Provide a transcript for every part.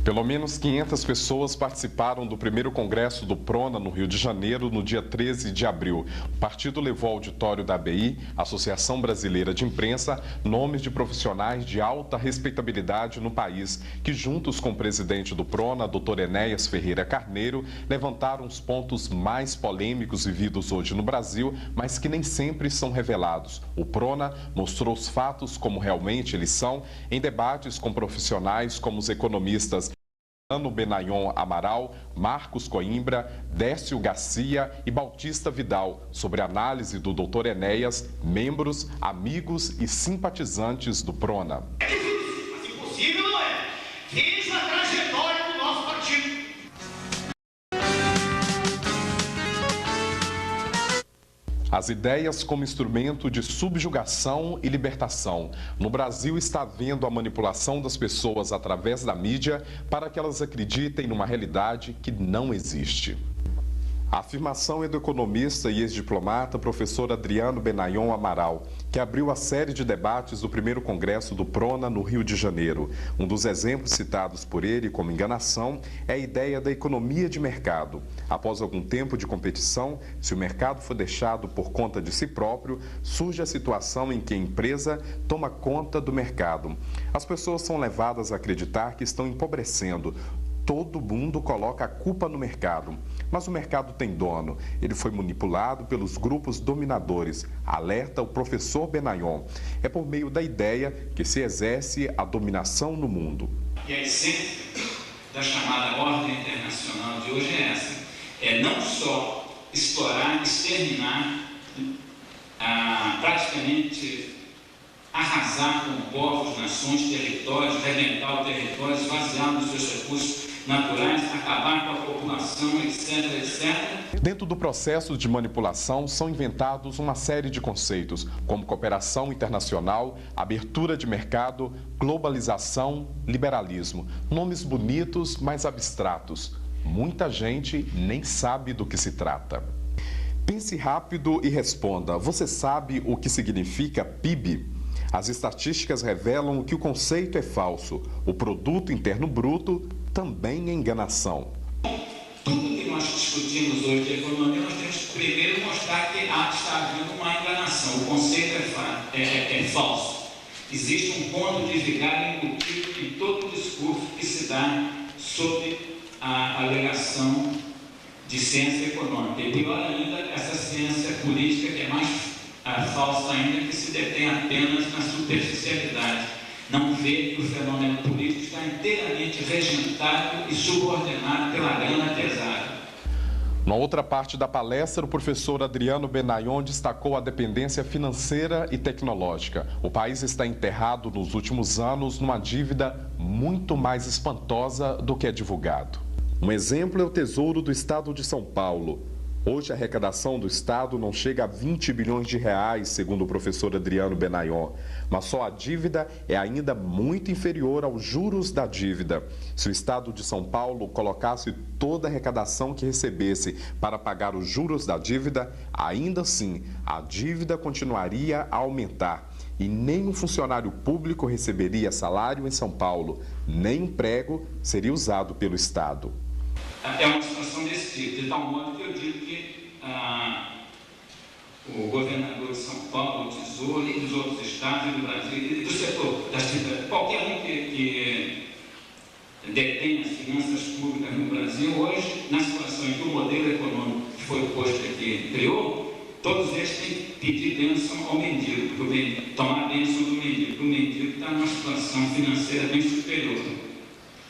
Pelo menos 500 pessoas participaram do primeiro congresso do PRONA no Rio de Janeiro no dia 13 de abril. O partido levou ao auditório da ABI, Associação Brasileira de Imprensa, nomes de profissionais de alta respeitabilidade no país, que juntos com o presidente do PRONA, Dr. Enéas Ferreira Carneiro, levantaram os pontos mais polêmicos vividos hoje no Brasil, mas que nem sempre são revelados. O PRONA mostrou os fatos como realmente eles são em debates com profissionais como os economistas Adriano Benayon Amaral, Marcos Coimbra, Décio Garcia e Bautista Vidal, sobre a análise do Dr. Enéas, membros, amigos e simpatizantes do PRONA. É difícil, mas impossível não é. Veja a trajetória do nosso partido. As ideias como instrumento de subjugação e libertação. No Brasil está havendo a manipulação das pessoas através da mídia para que elas acreditem numa realidade que não existe. A afirmação é do economista e ex-diplomata professor Adriano Benayon Amaral, que abriu a série de debates do primeiro congresso do PRONA no Rio de Janeiro. Um dos exemplos citados por ele como enganação é a ideia da economia de mercado. Após algum tempo de competição, se o mercado for deixado por conta de si próprio, surge a situação em que a empresa toma conta do mercado. As pessoas são levadas a acreditar que estão empobrecendo. Todo mundo coloca a culpa no mercado, mas o mercado tem dono. Ele foi manipulado pelos grupos dominadores, alerta o professor Benayon. É por meio da ideia que se exerce a dominação no mundo. E a essência da chamada ordem internacional de hoje é essa. É não só explorar, exterminar, praticamente arrasar com povos, nações, territórios, rebentar o território, esvaziar dos seus recursos naturais, acabar com a população, etc, etc. Dentro do processo de manipulação são inventados uma série de conceitos, como cooperação internacional, abertura de mercado, globalização, liberalismo. Nomes bonitos, mas abstratos. Muita gente nem sabe do que se trata. Pense rápido e responda. Você sabe o que significa PIB? As estatísticas revelam que o conceito é falso. O produto interno bruto também é enganação. Tudo que nós discutimos hoje de economia, nós temos que primeiro mostrar que está havendo uma enganação. O conceito é falso. Existe um ponto de virada embutido em todo o discurso que se dá sob a alegação de ciência econômica. E pior ainda, essa ciência política que é mais falsa ainda, que se detém apenas na superficialidade. Não vê que o fenômeno político está inteiramente regentado e subordinado pela grana pesada. Na outra parte da palestra, o professor Adriano Benayon destacou a dependência financeira e tecnológica. O país está enterrado nos últimos anos numa dívida muito mais espantosa do que é divulgado. Um exemplo é o Tesouro do Estado de São Paulo. Hoje, a arrecadação do Estado não chega a 20 bilhões de reais, segundo o professor Adriano Benayon. Mas só a dívida é ainda muito inferior aos juros da dívida. Se o Estado de São Paulo colocasse toda a arrecadação que recebesse para pagar os juros da dívida, ainda assim, a dívida continuaria a aumentar. E nem um funcionário público receberia salário em São Paulo, nem emprego seria usado pelo Estado. É uma situação desse tipo, de tal modo que eu digo que o governador de São Paulo, o Tesouro e dos outros estados e do Brasil, e do setor das finanças, qualquer um que detém as finanças públicas no Brasil, hoje, na situação em que o modelo econômico que foi posto aqui criou, todos eles têm que pedir bênção ao mendigo, tomar a bênção do mendigo, porque o mendigo está numa situação financeira bem superior.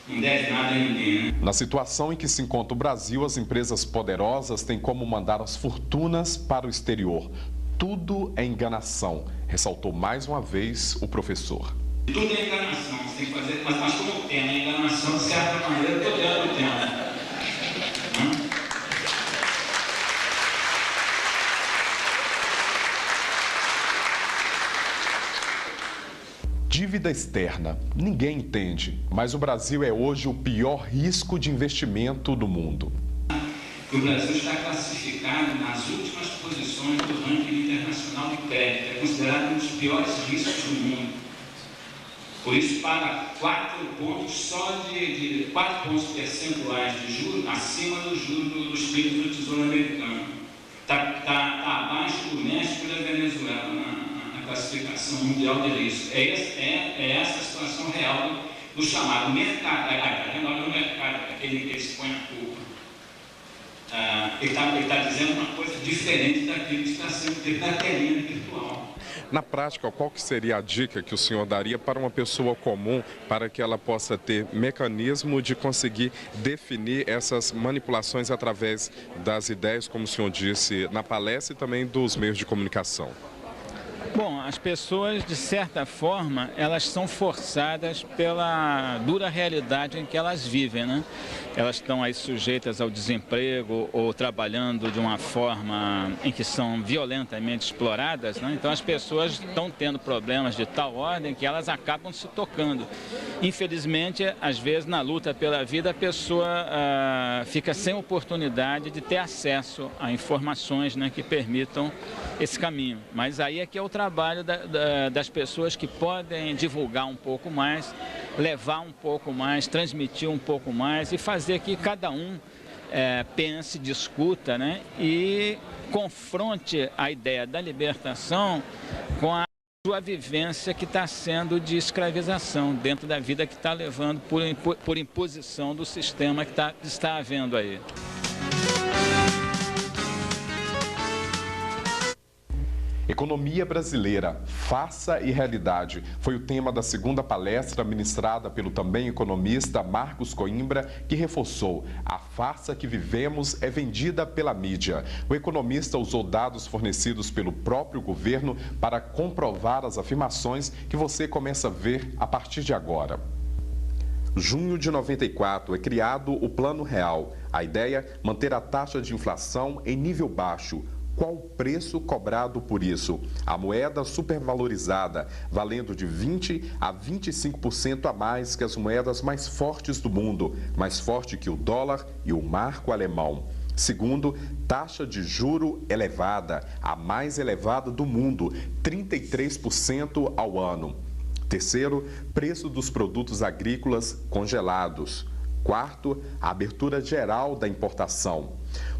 Não deve nada a ninguém, né? Na situação em que se encontra o Brasil, as empresas poderosas têm como mandar as fortunas para o exterior. Tudo é enganação, ressaltou mais uma vez o professor. Tudo é enganação, você tem que fazer, mas como o tema é enganação, de certa maneira, eu estou dentro do tema. Dívida externa. Ninguém entende, mas o Brasil é hoje o pior risco de investimento do mundo. O Brasil está classificado nas últimas posições do ranking internacional de crédito. É considerado um dos piores riscos do mundo. Por isso, paga 4 pontos só de 4 pontos percentuais de juros acima dos juros dos PIB do Tesouro Americano. Está abaixo do México e da Venezuela na classificação mundial de risco. É essa a situação real do chamado mercado, do mercado, aquele que eles põem a culpa. Ele está dizendo uma coisa diferente daquilo que está sendo dito na telinha virtual. Na prática, qual que seria a dica que o senhor daria para uma pessoa comum para que ela possa ter mecanismo de conseguir definir essas manipulações através das ideias, como o senhor disse na palestra, e também dos meios de comunicação? Bom, as pessoas, de certa forma, elas são forçadas pela dura realidade em que elas vivem, né? Elas estão aí sujeitas ao desemprego ou trabalhando de uma forma em que são violentamente exploradas, né? Então as pessoas estão tendo problemas de tal ordem que elas acabam se tocando. Infelizmente, às vezes, na luta pela vida, a pessoa fica sem oportunidade de ter acesso a informações, né, que permitam esse caminho. Mas aí é que é o trabalho das pessoas que podem divulgar um pouco mais, levar um pouco mais, transmitir um pouco mais e fazer que cada um pense, discuta, né, e confronte a ideia da libertação com a sua vivência que está sendo de escravização dentro da vida que está levando por imposição do sistema que está havendo aí. Economia brasileira, farsa e realidade, foi o tema da segunda palestra ministrada pelo também economista Marcos Coimbra, que reforçou: a farsa que vivemos é vendida pela mídia. O economista usou dados fornecidos pelo próprio governo para comprovar as afirmações que você começa a ver a partir de agora. Junho de 94 é criado o Plano Real. A ideia é manter a taxa de inflação em nível baixo. Qual o preço cobrado por isso? A moeda supervalorizada, valendo de 20% a 25% a mais que as moedas mais fortes do mundo, mais forte que o dólar e o marco alemão. Segundo, taxa de juro elevada, a mais elevada do mundo, 33% ao ano. Terceiro, preço dos produtos agrícolas congelados. Quarto, a abertura geral da importação.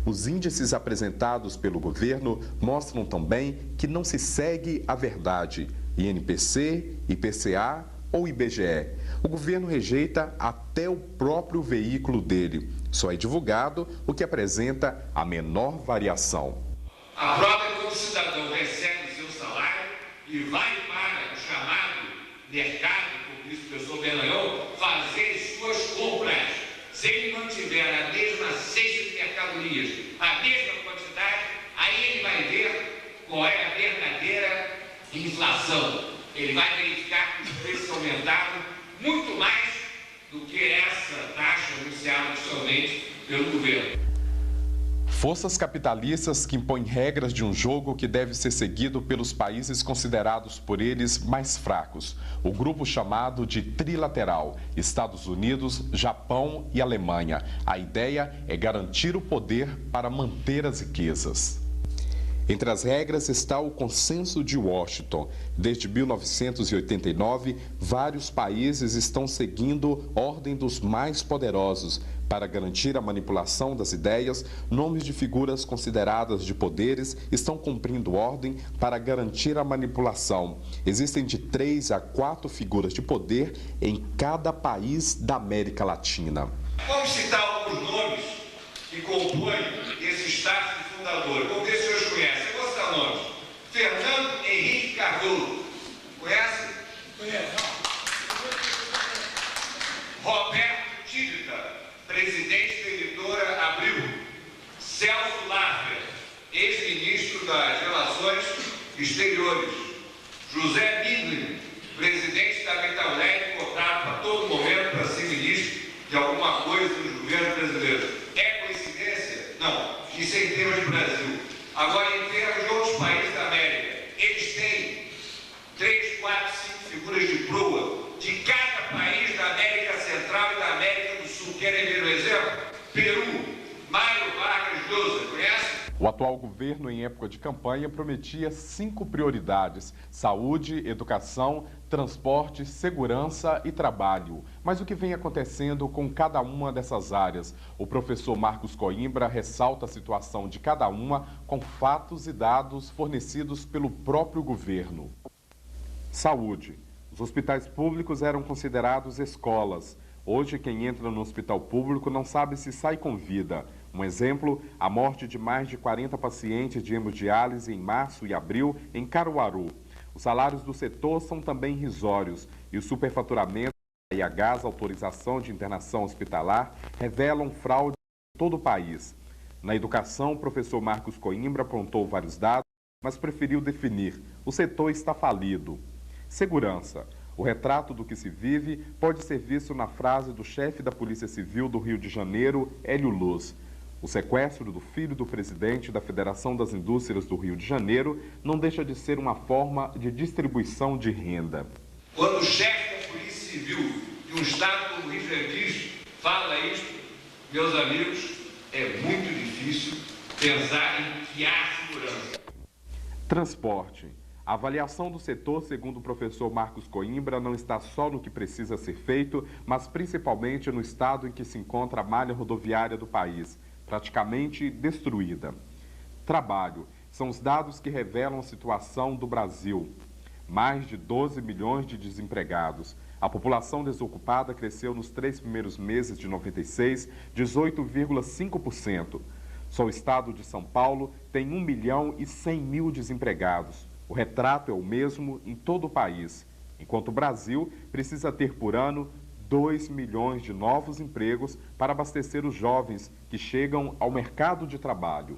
Os índices apresentados pelo governo mostram também que não se segue a verdade, INPC, IPCA ou IBGE. O governo rejeita até o próprio veículo dele. Só é divulgado o que apresenta a menor variação. A prova é quando o cidadão recebe o seu salário e vai para o chamado mercado, como disse o professor Belanhão, fazer suas compras. Se ele mantiver a mesma cesta de mercadorias, a mesma quantidade, aí ele vai ver qual é a verdadeira inflação. Ele vai verificar que os preços aumentaram muito mais do que essa taxa anunciada oficialmente pelo governo. Forças capitalistas que impõem regras de um jogo que deve ser seguido pelos países considerados por eles mais fracos. O grupo chamado de trilateral, Estados Unidos, Japão e Alemanha. A ideia é garantir o poder para manter as riquezas. Entre as regras está o Consenso de Washington. Desde 1989, vários países estão seguindo a ordem dos mais poderosos. Para garantir a manipulação das ideias, nomes de figuras consideradas de poderes estão cumprindo ordem para garantir a manipulação. Existem de 3 a 4 figuras de poder em cada país da América Latina. Vamos citar alguns nomes que compõem esse staff fundador. Vamos ver se vocês conhecem. Eu vou citar nomes. Fernando Henrique Cardoso. Conhece? Conhece. Roberto Tirita, presidente da editora Abril. Celso Laffer, ex-ministro das Relações Exteriores. José Bidlin, presidente da Metalec, cotado a todo momento para ser ministro de alguma coisa do governo brasileiro. É coincidência? Não. Isso é em termos de Brasil. Agora, em termos de outros países da América, eles têm 3, 4, 5 figuras de proa de cada país da América Central e da América do Sul. Querem ver um exemplo? Peru, Mário Vargas Llosa, conhece? O atual governo, em época de campanha, prometia 5 prioridades: saúde, educação, transporte, segurança e trabalho. Mas o que vem acontecendo com cada uma dessas áreas? O professor Marcos Coimbra ressalta a situação de cada uma com fatos e dados fornecidos pelo próprio governo. Saúde. Os hospitais públicos eram considerados escolas. Hoje, quem entra no hospital público não sabe se sai com vida. Um exemplo, a morte de mais de 40 pacientes de hemodiálise em março e abril em Caruaru. Os salários do setor são também irrisórios e o superfaturamento e a autorização de internação hospitalar revelam fraude em todo o país. Na educação, o professor Marcos Coimbra apontou vários dados, mas preferiu definir: o setor está falido. Segurança. O retrato do que se vive pode ser visto na frase do chefe da Polícia Civil do Rio de Janeiro, Hélio Luz. O sequestro do filho do presidente da Federação das Indústrias do Rio de Janeiro não deixa de ser uma forma de distribuição de renda. Quando o chefe da Polícia Civil de um estado como o Rio de Janeiro fala isso, meus amigos, é muito difícil pensar em criar segurança. Transporte. A avaliação do setor, segundo o professor Marcos Coimbra, não está só no que precisa ser feito, mas principalmente no estado em que se encontra a malha rodoviária do país, praticamente destruída. Trabalho. São os dados que revelam a situação do Brasil. Mais de 12 milhões de desempregados. A população desocupada cresceu nos 3 primeiros meses de 96, 18,5%. Só o estado de São Paulo tem 1.100.000 desempregados. O retrato é o mesmo em todo o país, enquanto o Brasil precisa ter por ano 2 milhões de novos empregos para abastecer os jovens que chegam ao mercado de trabalho.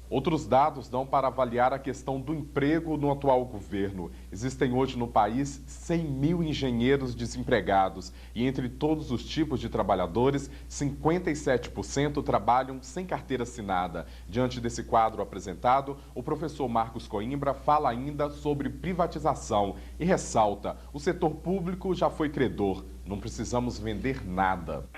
Outros dados dão para avaliar a questão do emprego no atual governo. Existem hoje no país 100.000 engenheiros desempregados e entre todos os tipos de trabalhadores, 57% trabalham sem carteira assinada. Diante desse quadro apresentado, o professor Marcos Coimbra fala ainda sobre privatização e ressalta: o setor público já foi credor, não precisamos vender nada.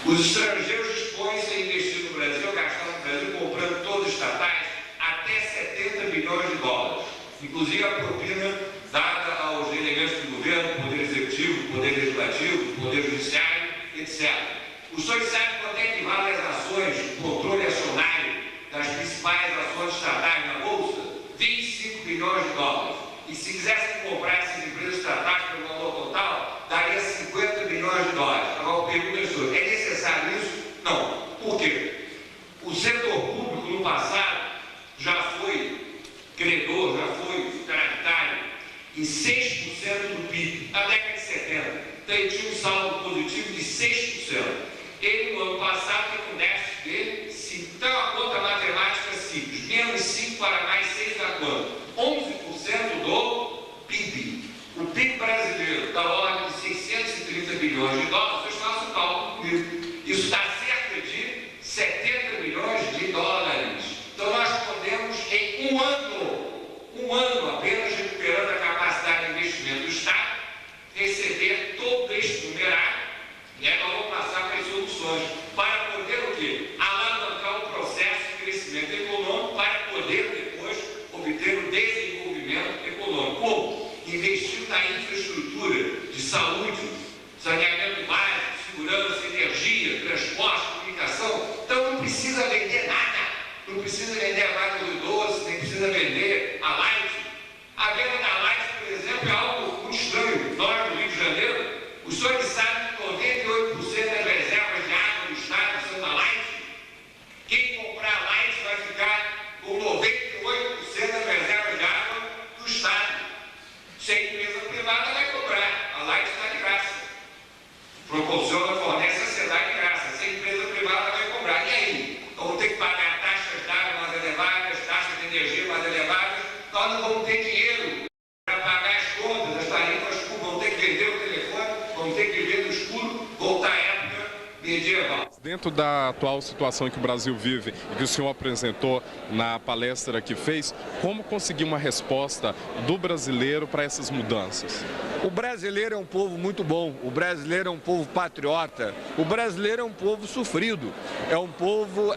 Os estrangeiros dispõem-se a investir no Brasil, gastar no Brasil, comprando todos os estatais, até 70 bilhões de dólares. Inclusive a propina dada aos delegantes do governo, poder executivo, poder legislativo, poder judiciário, etc. Os senhores sabem quanto é que vale as ações, o controle acionário das principais ações estatais na Bolsa? 25 bilhões de dólares. E se quisessem comprar essas empresas estatais pelo valor total, daria 50 bilhões de dólares. Agora, eu pergunto ao senhor, é necessário isso? Não. Por quê? O setor público, no passado, já foi credor, já foi tractário em 6% do PIB, na década de 70. Então, ele tinha um saldo positivo de 6%. Ele, no ano passado, tem um déficit dele, então a conta matemática simples, menos 5 para mais 6 dá quanto? 11% do PIB. O PIB brasileiro da ordem de 630 bilhões de dólares, vocês façam o cálculo comigo. Isso dá cerca de 70 bilhões de dólares. Então nós podemos, em um ano apenas, recuperando a capacidade de investimento do Estado, receber todo este numerário, e aí nós vamos passar para as soluções, para poder o quê? Alavancar o processo de crescimento econômico, para poder depois obter o desenvolvimento econômico. Como? Investindo na infraestrutura de saúde, saneamento básico, segurança, energia, transporte, comunicação. Então não precisa vender nada. Não precisa vender a vaca do doce, nem precisa vender a Light. A venda da Light, por exemplo, é algo muito estranho. Nós, no Rio de Janeiro, os senhores sabem que 98% das reservas de água do estado são da Light. Quem comprar a Light vai ficar com 98% das reservas de água do estado. Se a empresa privada vai comprar, a Light está de graça. Proporciona, fornece, a sociedade de graça. Se a empresa privada vai comprar, e aí? Então vamos ter que pagar taxas de água mais elevadas, taxas de energia mais elevadas, nós não vamos ter dinheiro para pagar as contas, as tarifas públicas, vamos ter que vender o telefone, vamos ter que viver no escuro, voltar à época medieval. diante da atual situação em que o Brasil vive e que o senhor apresentou na palestra que fez, como conseguir uma resposta do brasileiro para essas mudanças? O brasileiro é um povo muito bom, o brasileiro é um povo patriota, o brasileiro é um povo sofrido, é um povo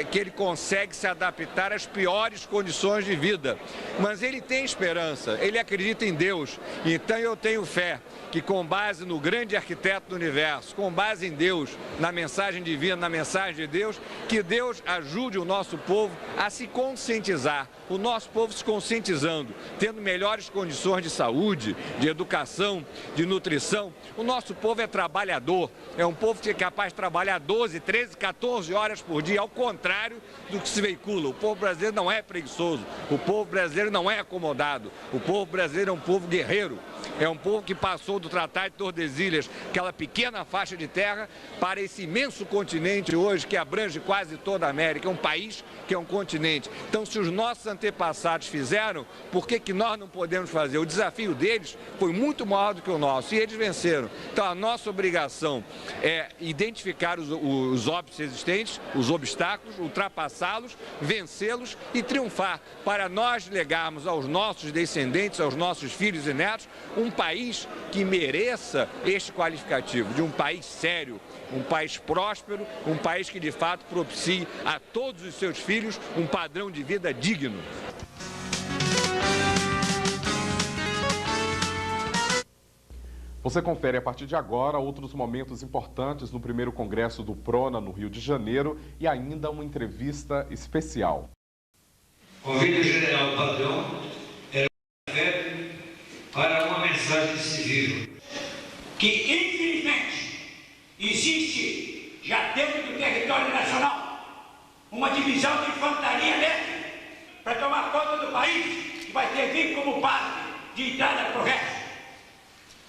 que ele consegue se adaptar às piores condições de vida, mas ele tem esperança, ele acredita em Deus, então eu tenho fé que com base no grande arquiteto do universo, com base em Deus, na mensagem divina, na mensagem de Deus, que Deus ajude o nosso povo a se conscientizar, o nosso povo se conscientizando, tendo melhores condições de saúde, de educação, de nutrição. O nosso povo é trabalhador, é um povo que é capaz de trabalhar 12, 13, 14 horas por dia, ao contrário do que se veicula. O povo brasileiro não é preguiçoso, o povo brasileiro não é acomodado, o povo brasileiro é um povo guerreiro, é um povo que passou do Tratado de Tordesilhas, aquela pequena faixa de terra, para esse imenso continente hoje que abrange quase toda a América, é um país que é um continente. Então, se os nossos antepassados fizeram, por que nós não podemos fazer? O desafio deles foi muito maior do que o nosso e eles venceram. Então, a nossa obrigação é identificar os óbitos existentes, os obstáculos, ultrapassá-los, vencê-los e triunfar, para nós legarmos aos nossos descendentes, aos nossos filhos e netos, um país que mereça este qualificativo de um país sério, um país próspero, um país que de fato propicie a todos os seus filhos um padrão de vida digno. Você confere a partir de agora outros momentos importantes no primeiro congresso do Prona no Rio de Janeiro e ainda uma entrevista especial. Convido o general Padrão para uma mensagem civil. Que infelizmente existe já dentro do território nacional uma divisão de infantaria leve para tomar conta do país, que vai servir como base de entrada para o resto.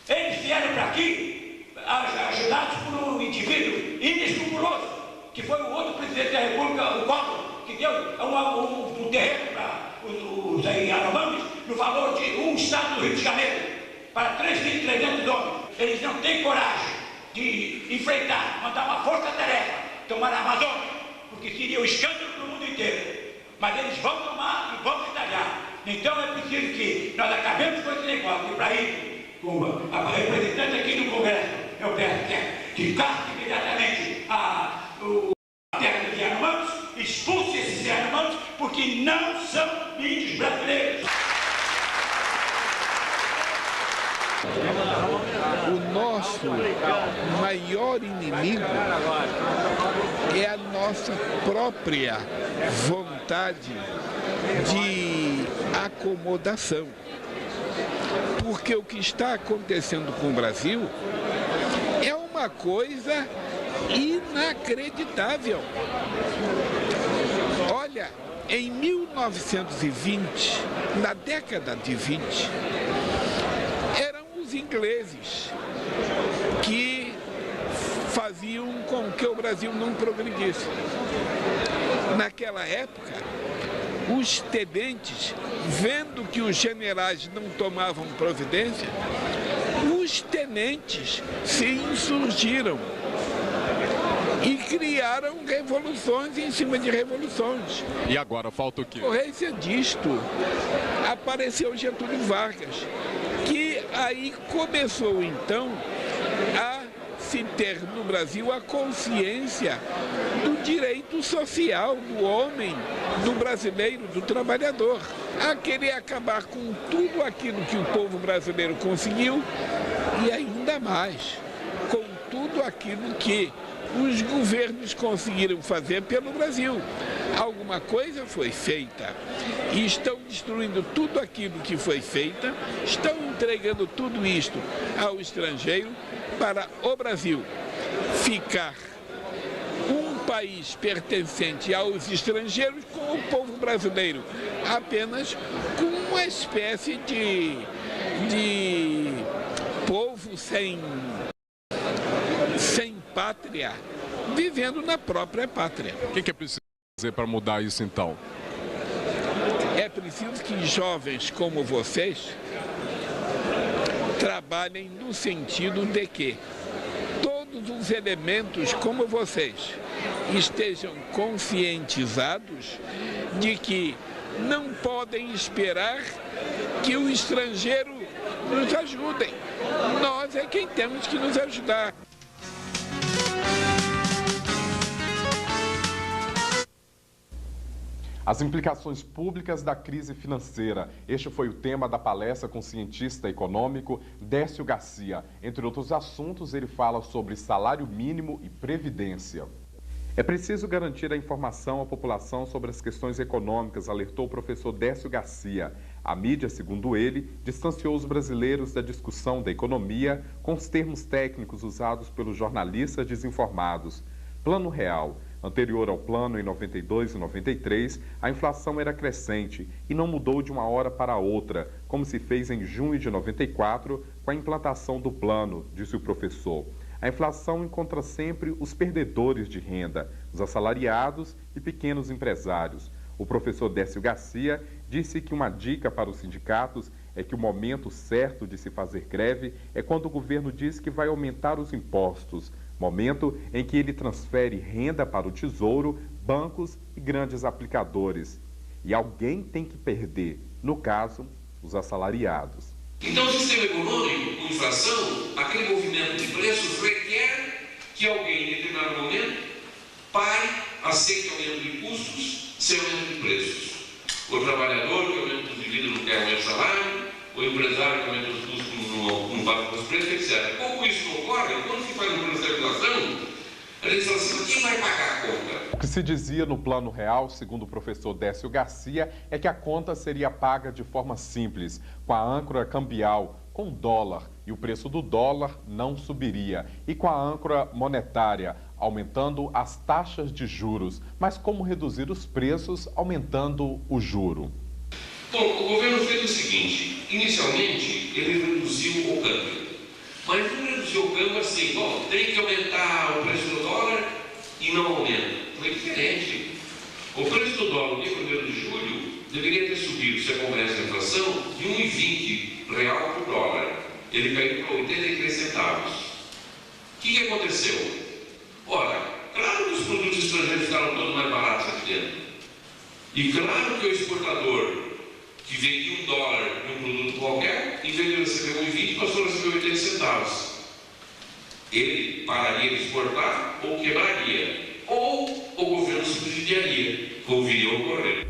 Eles vieram para aqui ajudados por um indivíduo inescrupuloso, que foi o outro presidente da República, o Collor, que deu um terreno para os Yanomamis no valor de um estado do Rio de Janeiro, para 3.300 homens. Eles não têm coragem de enfrentar, mandar uma força-tarefa, tomar a Amazônia, porque seria um escândalo para o mundo inteiro. Mas eles vão tomar e vão detalhar. Então é preciso que nós acabemos com esse negócio. E para isso, a representante aqui do Congresso, eu peço que casse imediatamente a terra dos Yanomamis, expulse esses Yanomamis, porque não são índios brasileiros. O nosso maior inimigo é a nossa própria vontade de acomodação. Porque o que está acontecendo com o Brasil é uma coisa inacreditável. Olha, em 1920, na década de 20, eram os ingleses que faziam com que o Brasil não progredisse. Naquela época, os tenentes, vendo que os generais não tomavam providência, os tenentes se insurgiram e criaram revoluções em cima de revoluções. E agora falta o quê? Em decorrência disto, apareceu Getúlio Vargas, que aí começou então a se ter no Brasil a consciência do direito social do homem, do brasileiro, do trabalhador, a querer acabar com tudo aquilo que o povo brasileiro conseguiu e ainda mais, com tudo aquilo que os governos conseguiram fazer pelo Brasil. Alguma coisa foi feita e estão destruindo tudo aquilo que foi feito, estão entregando tudo isto ao estrangeiro para o Brasil ficar um país pertencente aos estrangeiros com o povo brasileiro apenas com uma espécie de povo sem pátria, vivendo na própria pátria. O que é preciso fazer para mudar isso então? É preciso que jovens como vocês trabalhem no sentido de que todos todos os elementos, como vocês, estejam conscientizados de que não podem esperar que o estrangeiro nos ajude. Nós é quem temos que nos ajudar. As implicações públicas da crise financeira. Este foi o tema da palestra com o cientista econômico Décio Garcia. Entre outros assuntos, ele fala sobre salário mínimo e previdência. É preciso garantir a informação à população sobre as questões econômicas, alertou o professor Décio Garcia. A mídia, segundo ele, distanciou os brasileiros da discussão da economia com os termos técnicos usados pelos jornalistas desinformados. Plano Real. Anterior ao plano, em 92 e 93, a inflação era crescente e não mudou de uma hora para outra, como se fez em junho de 94 com a implantação do plano, disse o professor. A inflação encontra sempre os perdedores de renda, os assalariados e pequenos empresários. O professor Décio Garcia disse que uma dica para os sindicatos é que o momento certo de se fazer greve é quando o governo diz que vai aumentar os impostos, momento em que ele transfere renda para o Tesouro, bancos e grandes aplicadores. E alguém tem que perder, no caso, os assalariados. Então, o sistema econômico, com inflação, aquele movimento de preços requer que alguém, em determinado momento, pare, aceite aumento de custos, sem aumento de preços. O trabalhador, que aumenta o custo de vida, não quer aumentar o salário, o empresário, que aumenta os custos, não paga os preços, etc. Como isso não ocorre, quando se faz um processo de inflação, a gente fala assim, quem vai pagar a conta? O que se dizia no Plano Real, segundo o professor Décio Garcia, é que a conta seria paga de forma simples, com a âncora cambial, com o dólar, e o preço do dólar não subiria, e com a âncora monetária, aumentando as taxas de juros. Mas como reduzir os preços aumentando o juro? Bom, o governo fez o seguinte, inicialmente ele reduziu o câmbio, mas não reduziu o câmbio assim, bom, tem que aumentar o preço do dólar e não aumenta. Foi diferente. O preço do dólar no dia 1º de julho deveria ter subido, se acompanhasse a inflação, de R$ 1,20 por dólar. Ele caiu para 83 centavos. O que aconteceu? Ora, claro que os produtos estrangeiros ficaram todos mais baratos aqui dentro. E claro que o exportador que vendia $1 em um produto qualquer, em vez de receber 1,20, passou a receber 80 centavos. Ele pararia de exportar ou quebraria, ou o governo subsidiaria, como viria a ocorrer.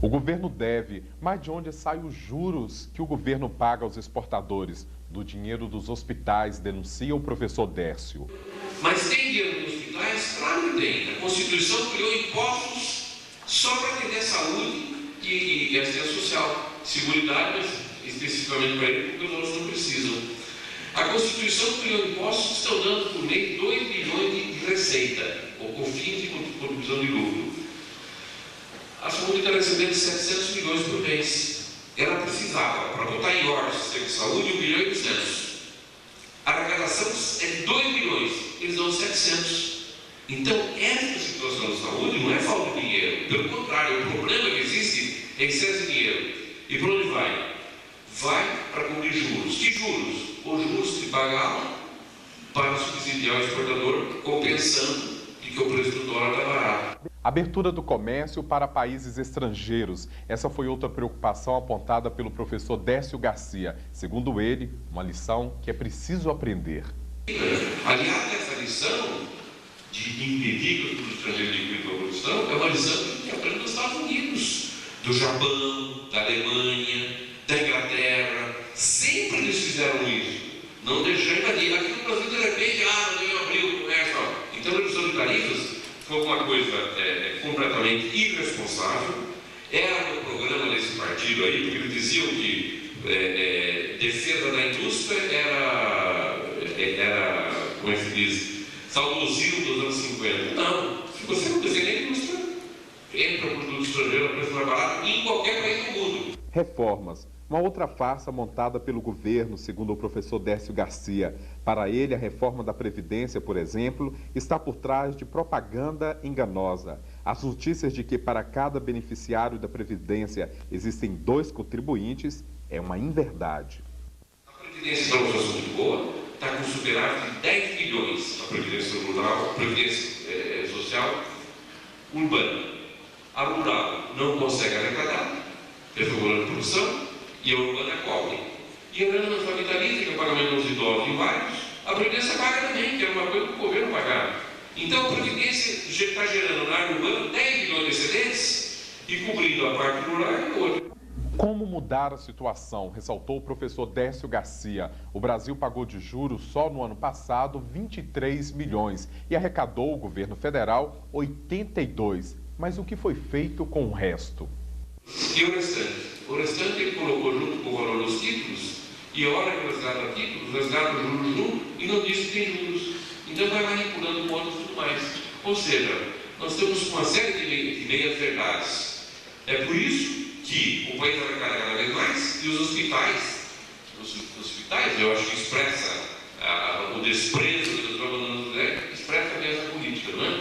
O governo deve, mas de onde saem os juros que o governo paga aos exportadores? Do dinheiro dos hospitais, denuncia o professor Décio. Mas tem dinheiro nos hospitais? Claro que tem. A Constituição criou impostos só para atender a saúde e assistência social, seguridade, mas especificamente para ele, porque os outros não precisam. A Constituição criou impostos que estão dando por mês 2 bilhões de receita, ou COFINS e contribuição de lucro. A saúde está recebendo 700 milhões por mês. Ela precisava, para botar em ordem o sistema de saúde, 1 bilhão e 200. A arrecadação é de 2 bilhões, eles dão 700. Então, essa situação de saúde não é falta de dinheiro. Pelo contrário, o problema que existe é excesso de dinheiro. E para onde vai? Vai para cobrir juros. Que juros? Os juros que pagavam para subsidiar o exportador, compensando de que o preço do dólar está barato. Abertura do comércio para países estrangeiros. Essa foi outra preocupação apontada pelo professor Décio Garcia. Segundo ele, uma lição que é preciso aprender. Aliás, essa lição de impedir que os estrangeiros adquirem a produção é uma lição que aprende dos Estados Unidos, do Japão, da Alemanha, da Inglaterra. Sempre eles fizeram isso. Não deixar invadir. Aqui no Brasil, de repente, não deu abrir o comércio. Então, a redução de tarifas foi uma coisa completamente irresponsável. Era no programa desse partido aí, porque eles diziam que defesa da indústria era, como é que se diz, saudosismo dos anos 50. Não, se você não defende a indústria, entra o produto estrangeiro a preço mais barato em qualquer país do mundo. Reformas. Uma outra farsa montada pelo governo, segundo o professor Décio Garcia. Para ele, a reforma da Previdência, por exemplo, está por trás de propaganda enganosa. As notícias de que para cada beneficiário da Previdência existem 2 contribuintes é uma inverdade. A Previdência é uma situação muito boa, está com superávit de 10 bilhões na Previdência Rural, Previdência Social urbana. A rural não consegue arrecadar, reformulando a produção, e a urbana cobre. E a renda nacional vitalícia, que é o pagamento dos idosos e vários, a Previdência paga também, que é uma coisa que o governo pagava. Então a Previdência está gerando na área urbana 10 bilhões de excedentes e cobrindo a parte rural e outra. Como mudar a situação? Ressaltou o professor Décio Garcia. O Brasil pagou de juros só no ano passado 23 milhões e arrecadou o governo federal 82. Mas o que foi feito com o resto? E o restante? O restante ele colocou junto com o valor dos títulos e a hora que resgata títulos, resgata juros junto e não diz que tem juros. Então vai manipulando pontos e tudo mais. Ou seja, nós temos uma série de meias-verdades. É por isso que o país arrecada cada vez mais e os hospitais, eu acho que expressa o desprezo dos abandonos expressa a mesma política, não é?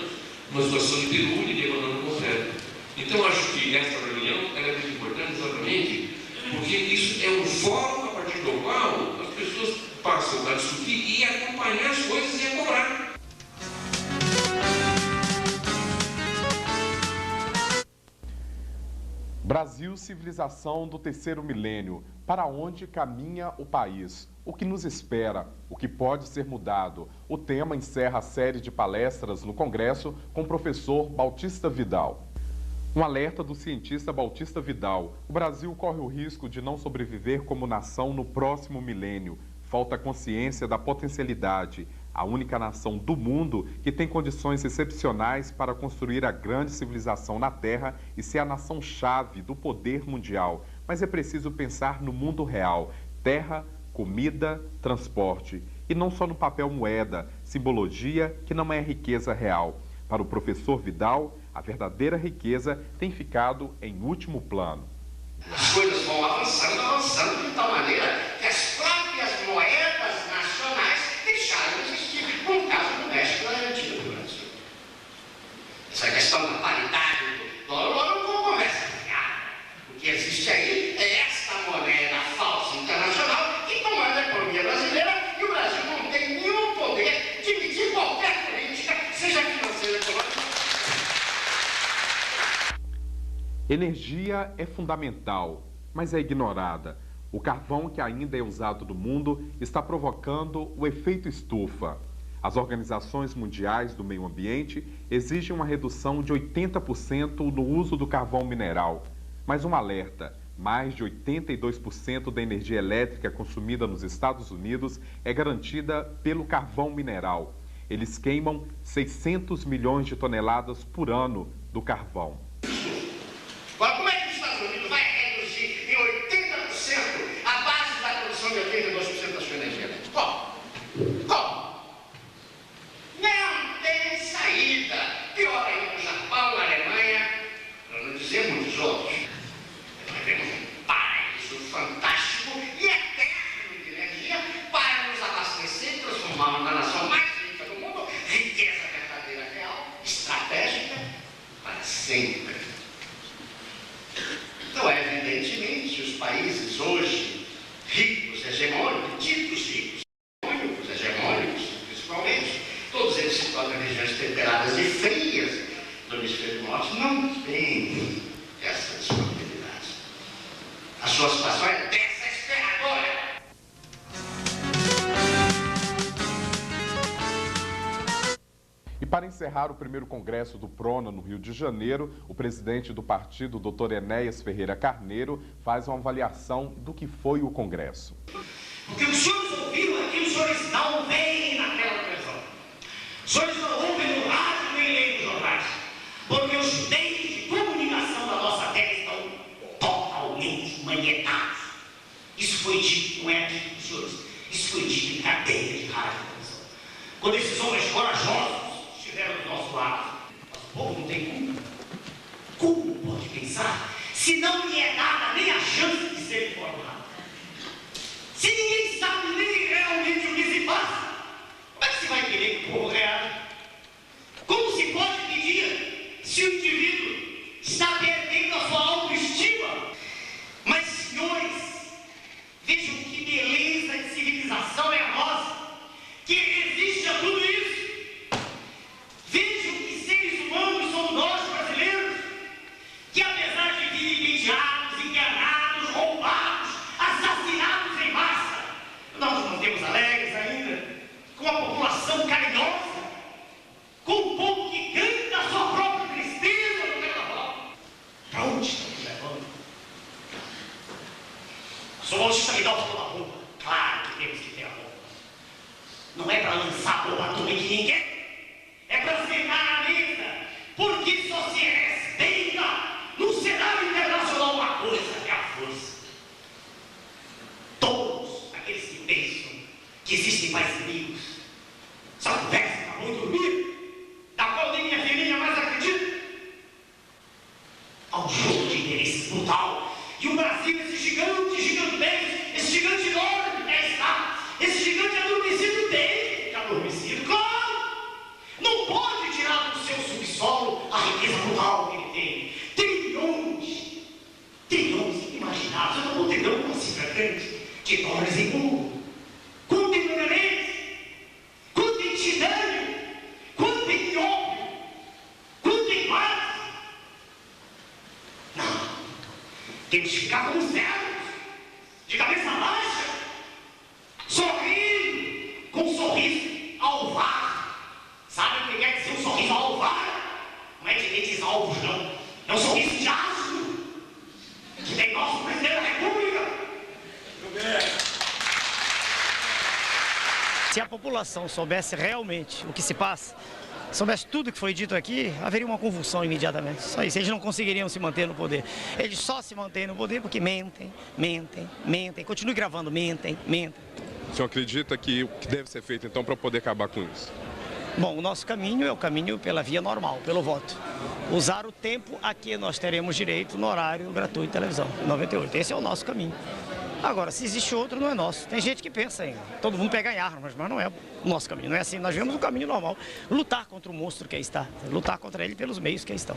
Uma situação de penúria e de abandono completo. Então, eu acho que esta reunião é muito importante exatamente porque isso é um fórum a partir do qual as pessoas passam a discutir e acompanhar as coisas e a cobrar. Brasil, civilização do terceiro milênio. Para onde caminha o país? O que nos espera? O que pode ser mudado? O tema encerra a série de palestras no Congresso com o professor Bautista Vidal. Um alerta do cientista Bautista Vidal. O Brasil corre o risco de não sobreviver como nação no próximo milênio. Falta consciência da potencialidade. A única nação do mundo que tem condições excepcionais para construir a grande civilização na Terra e ser a nação-chave do poder mundial. Mas é preciso pensar no mundo real. Terra, comida, transporte. E não só no papel moeda, simbologia que não é riqueza real. Para o professor Vidal, a verdadeira riqueza tem ficado em último plano. As coisas vão avançando de tal maneira que as próprias moedas nacionais deixaram de existir, como o caso do México e da Argentina do Brasil. Essa questão da paridade do dólar não conversa fiada. O que existe aí é esta moeda falsa internacional que comanda a economia brasileira e o Brasil não tem nenhum poder de medir qualquer política, seja financeira ou econômica. Energia é fundamental, mas é ignorada. O carvão que ainda é usado no mundo está provocando o efeito estufa. As organizações mundiais do meio ambiente exigem uma redução de 80% no uso do carvão mineral. Mas um alerta, mais de 82% da energia elétrica consumida nos Estados Unidos é garantida pelo carvão mineral. Eles queimam 600 milhões de toneladas por ano do carvão. Agora, como é que os Estados Unidos vai reduzir em 80% a base da produção de 82% da sua energia elétrica? Como? Não tem saída. Pior ainda no Japão, na Alemanha, para não dizer muitos outros. Nós temos um paraíso fantástico e eterno de energia para nos abastecer e transformar na nação mais rica do mundo, riqueza verdadeira, real, estratégica, para sempre. Então, evidentemente, os países hoje ricos, hegemônicos, ditos ricos, hegemônicos, principalmente, todos eles situados em regiões temperadas e frias do hemisfério norte, não têm essa disponibilidade. A sua situação é desesperadora. E para encerrar o primeiro congresso do PRONA no Rio de Janeiro, o presidente do partido, Dr. Enéas Ferreira Carneiro, faz uma avaliação do que foi o congresso. Porque os senhores ouviram aqui, os senhores não veem naquela televisão. Os senhores não ouvem no rádio nem leem nos jornais. Porque os meios de comunicação da nossa terra estão totalmente manietados. Isso foi dito, não é dito, senhores. Isso foi dito em cadeia de rádio e televisão. Quando esses homens corajosos estiveram do nosso lado, nosso povo não tem culpa. Como pode pensar se não lhe é dada nem a chance de ser informado? Se ninguém sabe nem realmente o que se passa, como é que se vai querer que o povo reaja? Como se pode pedir se o indivíduo está perdendo a sua autoestima? Mas, senhores, vejam que beleza de civilização é a nossa. que resiste a tudo isso. Vejam que seres humanos somos nós, brasileiros, que apesar de vilipendiados, enganados, roubados, assassinados em massa, nós nos mantemos alegres ainda, com a população carinhosa, com um povo que canta a sua própria tristeza no carnaval. Para onde estamos levando? Somos solidariedade pela roupa. Claro que temos que ter a roupa. Não é para lançar bomba em ninguém. É para sentar à mesa. Porque só se respeita no cenário internacional uma coisa, é a força. Todos aqueles que pensam que existem mais inimigos só conversam para bom dormir, da qual nem minha filhinha mais acredita. Há um jogo de interesses brutal. E o Brasil, esse gigante gigantesco, esse gigante enorme, esse gigante adormecido tem, adormecido, claro, não pode tirar do seu subsolo a riqueza brutal que ele tem. Trilhões inimagináveis, eu não vou ter não uma cifra grande, de dólares em ouro. Quanto em manganês, quanto em titânio, quanto em nióbio, quanto em base. Não, temos que ficar como cegos, de cabeça baixa, sorrindo, com um sorriso alvar. Sabe o que quer dizer um sorriso alvar? Não é de dentes alvos, não. É um sorriso de asno, que tem nosso presidente da República. Se a população soubesse realmente o que se passa, soubesse tudo que foi dito aqui, haveria uma convulsão imediatamente. Só isso, eles não conseguiriam se manter no poder. Eles só se mantêm no poder porque mentem. Continue gravando, mentem. O senhor acredita que o que deve ser feito, então, para poder acabar com isso? Bom, o nosso caminho é o caminho pela via normal, pelo voto. Usar o tempo a que nós teremos direito no horário gratuito de televisão, 98. Esse é o nosso caminho. Agora, se existe outro, não é nosso. Tem gente que pensa em todo mundo pegar em armas, mas não é o nosso caminho. Não é assim. Nós vemos o caminho normal. Lutar contra o monstro que aí está. Lutar contra ele pelos meios que aí estão.